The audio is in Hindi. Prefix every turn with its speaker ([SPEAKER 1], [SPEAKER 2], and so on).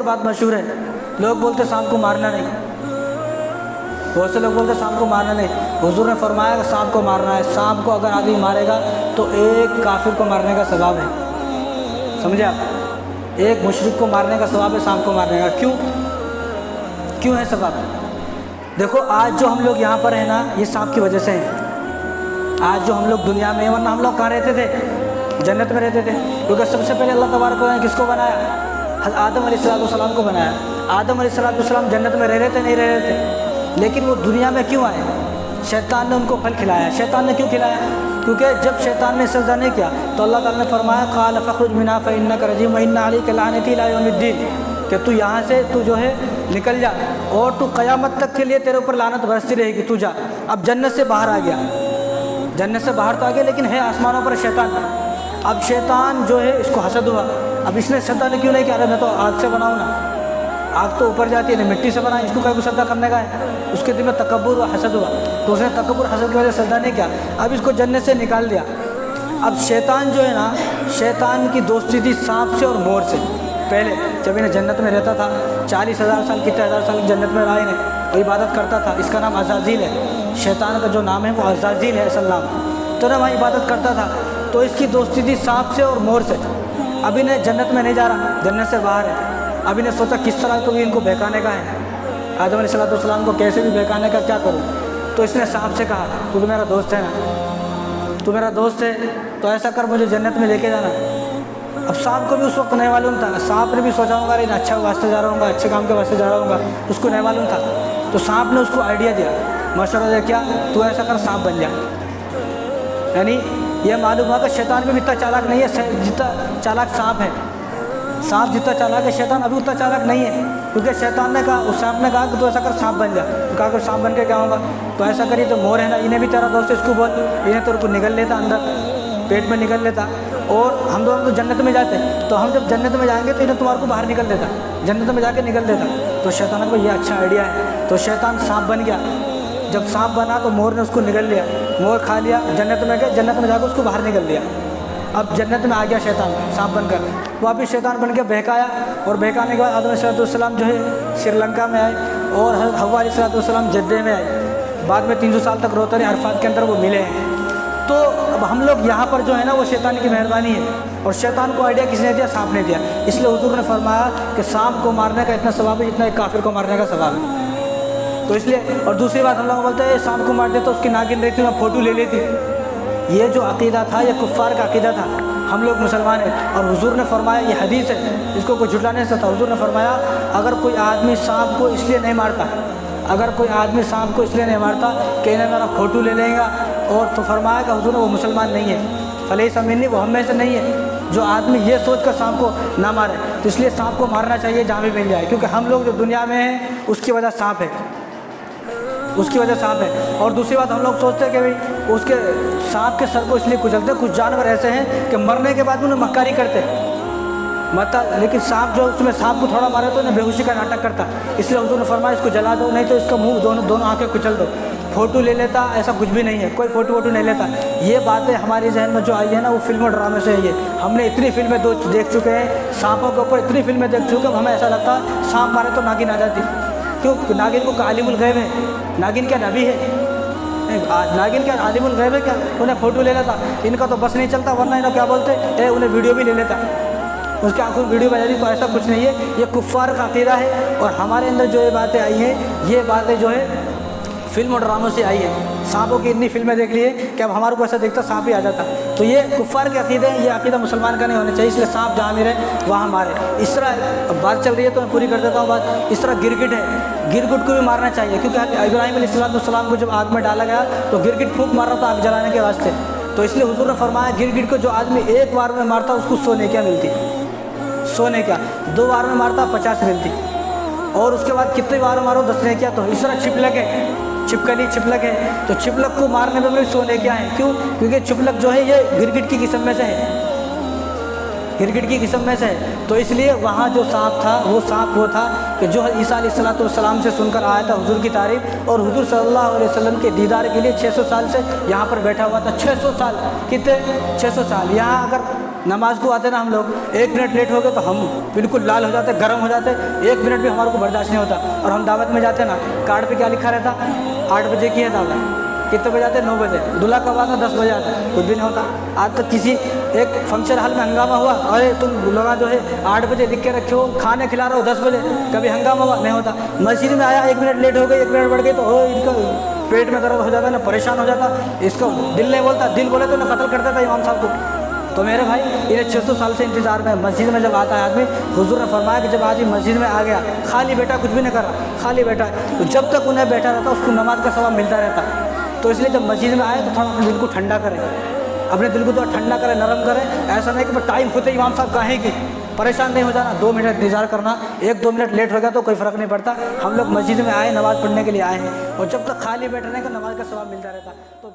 [SPEAKER 1] और बात मशहूर है, लोग बोलते सांप को मारना नहीं, बहुत से लोग बोलते सांप को मारना नहीं। हुजूर ने फरमाया कि सांप को मारना है। सांप को अगर आदमी मारेगा तो एक काफिर को मारने का सवाब है, समझे आप? एक मुशरिक को मारने का सवाब है सांप को मारने का। क्यों है सवाब? देखो आज जो हम लोग यहाँ पर हैं ना, ये सांप की वजह से है। आज जो हम लोग दुनिया में, वरना हम लोग कहाँ रहते थे? जन्नत में रहते थे, क्योंकि सबसे पहले अल्लाह तबारक व तआला ने किसको बनाया? आदम अलैहिस्सलाम को बनाया। आदम अलैहिस्सलाम जन्नत में रह रहे थे? नहीं रह रहे थे, लेकिन वो दुनिया में क्यों आए? शैतान ने उनको फल खिलाया। शैतान ने क्यों खिलाया? क्योंकि जब शैतान ने सजदा नहीं किया तो अल्लाह ताला ने फरमाया क़ाल फ़ख़रुज मिन्हा फ़इन्नका रजीम व इन्ना अलैका लअनती इला यौमिद्दीन, कि तू यहाँ से तू जो है निकल जा और तू क़यामत तक के लिए तेरे ऊपर लानत बरसती रहेगी, तू जा। अब जन्नत से बाहर आ गया, जन्नत से बाहर तो आ गया, लेकिन है आसमानों पर शैतान। अब शैतान जो है इसको हसद हुआ। अब इसने शैतान ने क्यों नहीं किया? अरे मैं तो आग से बनाऊँ ना, आग तो ऊपर जाती है ना, मिट्टी से बनाए, इसको कभी सजदा करने का है? उसके दिल में तकब्बुर व हसद हुआ, तो उसने तकब्बुर हसद की वजह से सजदा नहीं किया। अब इसको जन्नत से निकाल दिया। अब शैतान जो है ना, शैतान की दोस्ती थी सांप से और मोर से। पहले जब इन्हें जन्नत में रहता था, 40,000 साल, कितने हज़ार साल जन्नत में रहा इन्हें, वो इबादत करता था। इसका नाम अज़ाज़ील है, शैतान का जो नाम है वो अज़ाज़ील है असल नाम। तो ना वहाँ इबादत करता था, तो इसकी दोस्ती थी सांप से और मोर से। अब इन्हें जन्नत में नहीं जा रहा, जन्नत से बाहर है। अब इन्हें सोचा किस तरह तो इनको बहकाने का है, आदम अलैहिस्सलाम को कैसे भी बहकाने का, क्या करूँ? तो इसने सांप से कहा, तू तो मेरा दोस्त है ना, तू मेरा दोस्त है, तो ऐसा कर मुझे जन्नत में लेके जाना। अब सांप को भी उस वक्त नहीं मालूम था, सांप ने भी सोचा होगा अरे अच्छा वास्ते जा रहा हूँ, अच्छे काम के वास्ते जा रहा हूँ, उसको नहीं मालूम था। तो सांप ने उसको आइडिया दिया, मशवरा दिया, क्या तू ऐसा कर सांप बन जा। यानी यह मालूम हुआ कि शैतान भी इतना चालाक नहीं है जितना चालाक सांप है। सांप जितना चालाक है शैतान अभी उतना चालाक नहीं है, क्योंकि शैतान ने कहा, उस सांप ने कहा कि तू ऐसा कर सांप बन जा। तो कहा कि सांप बन के क्या होगा? तो ऐसा करिए, तो मोर है ना, इन्हें भी तेरा दोस्त है, इसको बोल, इन्हें तेरे को निगल लेता, अंदर पेट में निगल लेता, और हम दोनों तो जन्नत में जाते। तो हम जब जन्नत में जाएंगे तो इन्हें तुम्हारे को बाहर निकल देता, जन्नत में जाके निकल देता। तो शैतान को ये अच्छा आइडिया है, तो शैतान सांप बन गया। जब सांप बना तो मोर ने उसको निगल लिया, मोर खा लिया, जन्नत में गया, जन्नत में जाकर उसको बाहर निकल दिया। अब जन्नत में आ गया शैतान सांप बनकर, वापिस शैतान बन के बहकाया, और बहकाने के बाद आदम अलैहिस्सलाम जो है श्रीलंका में आए, और हव्वा अलैहिस्सलाम जद्दे में आए। बाद में 300 साल तक रोतरी अरफात के अंदर वो मिले हैं। तो अब हम लोग यहाँ पर जो है ना, वो शैतान की मेहरबानी है, और शैतान को आइडिया किसने दिया? सांप ने दिया। इसलिए हुजूर ने फरमाया कि सांप को मारने का इतना सवाब है जितना एक काफिर को मारने का सवाब है। तो इसलिए, और दूसरी बात हम लोग बोलते हैं सांप को मार दे तो उसकी नागिन रहती, मैं फ़ोटो ले लेती। ये जो अक़ीदा था, ये कुफ़ार का अक़ीदा था। हम लोग मुसलमान हैं, और हुजूर ने फरमाया, ये हदीस है, इसको कोई झुटला नहीं सकता। हुजूर ने फरमाया, अगर कोई आदमी सांप को इसलिए नहीं मारता, अगर कोई आदमी सांप को इसलिए नहीं मारता कि इन्हें मेरा फ़ोटो ले लेगा, और तो फरमाया कि हुजूर ने वो मुसलमान नहीं है, फलैसा मिन्नी, वो हम में से नहीं है। जो आदमी ये सोच कर सांप को ना मारे, तो इसलिए सांप को मारना चाहिए जहाँ भी मिल जाए, क्योंकि हम लोग जो दुनिया में हैं उसकी वजह सांप है, उसकी वजह सांप है। और दूसरी बात, हम लोग सोचते हैं कि भाई उसके सांप के सर को इसलिए कुचलते, कुछ जानवर ऐसे हैं कि मरने के बाद भी उन्हें मक्कारी करते मतलब, लेकिन सांप जो उसमें सांप को थोड़ा मारे तो उन्हें बेहोशी का नाटक करता। इसलिए हुजूर ने फरमाया इसको जला दो, नहीं तो इसका मुंह दोनों आंखें कुचल दो। फ़ोटो ले लेता, ऐसा कुछ भी नहीं है, कोई फ़ोटो वोटो नहीं लेता। ये बातें हमारे जहन में जो आई है ना, वो फिल्म और ड्रामे से आई है। हमने इतनी फिल्में देख चुके हैं, सांपों के ऊपर इतनी फिल्में देख चुके हैं, हमें ऐसा लगता है सांप मारे तो नागिन आ जाती। क्यों? नागिन को आलिमुल गैब है, नागिन क्या नबी है? नागिन क्या आलिमुल गैब है क्या? उन्हें फ़ोटो ले लेता, इनका तो बस नहीं चलता, वरना इन्हें क्या बोलते, उन्हें वीडियो भी ले लेता, उसके आंखों में वीडियो बजा दी। तो ऐसा कुछ नहीं है, ये कुफ़ार का अक़ीदा है, और हमारे अंदर जो ये बातें आई हैं, ये बातें जो है फिल्म और ड्रामों से आई है। सांपों की इतनी फिल्में देख लिए कि अब हमारे को ऐसा दिखता सांप ही आ जाता। तो ये कुफ़ार के अक़ीदे हैं, ये अक़ीदा मुसलमान का नहीं होना चाहिए। इसलिए सांप जहाँ मिले वहाँ मारे। इस तरह बात चल रही है तो मैं पूरी कर देता हूँ बात। इस तरह गिरगिट है, गिरगिट को भी मारना चाहिए, क्योंकि इब्राहीम अलैहिस्सलाम को जब आग में डाला गया तो गिरगिट फूंक मार रहा था आग जलाने के वास्ते। तो इसलिए हुजूर ने फरमाया, गिरगिट को जो आदमी एक बार में मारता उसको 100 नेकियां मिलती, 100 नेकियां। 2 बार में मारता 50 मिलती, और उसके बाद कितने बार मारो 10 नेकियां। तो इस तरह छिपलक है, छिपकली छिपलक है, तो छिपलक को मारने में भी 100 नेकियां हैं। क्यों? क्योंकि छिपलक जो है ये गिरगिट की किस्म में से है, गिरगिट की किस्म में से है। तो इसलिए वहाँ जो सांप था वो सांप वो था कि जो ईसा अलैहिस्सलाम से सुनकर आया था हुजूर की तारीफ़, और हुजूर सल्लल्लाहु अलैहि वसल्लम के दीदार के लिए 600 साल से यहाँ पर बैठा हुआ था। 600 साल, कितने? 600 साल। यहाँ अगर नमाज को आते ना हम लोग 1 मिनट लेट हो गए तो हम बिल्कुल लाल हो जाते, गर्म हो जाते, 1 मिनट भी हमारे को बर्दाश्त नहीं होता। और हम दावत में जाते ना, कार्ड पे क्या लिखा रहता, 8 बजे की है दावत, कितने बजे आते, 9 बजे, दूल्हा कब आता, 10 बजे आता, कुछ भी नहीं होता। आज तक किसी एक फंक्शन हॉल में हंगामा हुआ, अरे तुम लोग जो है 8 बजे लिख के रखे हो, खाने खिला रहे हो 10 बजे, कभी हंगामा हुआ नहीं होता। मस्जिद में आया 1 मिनट लेट हो गई, 1 मिनट बढ़ गई तो इनका पेट में दर्द हो जाता ना, परेशान हो जाता, इसको दिल नहीं बोलता, दिल बोले तो ना कत्ल कर देता इमाम साहब को। तो मेरे भाई इन्हें 600 साल से इंतजार में, मस्जिद में जब आता है आदमी, हुजूर ने फरमाया कि जब आदमी मस्जिद में आ गया, खाली बैठा, कुछ भी नहीं कर रहा, खाली बैठा है, तो जब तक उन्हें बैठा रहता उसको नमाज का सवाब मिलता रहता। तो इसलिए जब मस्जिद में आए तो थोड़ा अपने दिल को ठंडा करें, अपने दिल को थोड़ा ठंडा करें, नरम करें। ऐसा नहीं कि टाइम होते इमाम साहब कहेंगे, परेशान नहीं हो जाना, 2 मिनट इंतजार करना, 1-2 मिनट लेट हो गया तो कोई फ़र्क नहीं पड़ता। हम लोग मस्जिद में आए, नमाज़ पढ़ने के लिए आए हैं, और जब तक खाली बैठने का नमाज का सवाब मिलता रहता। तो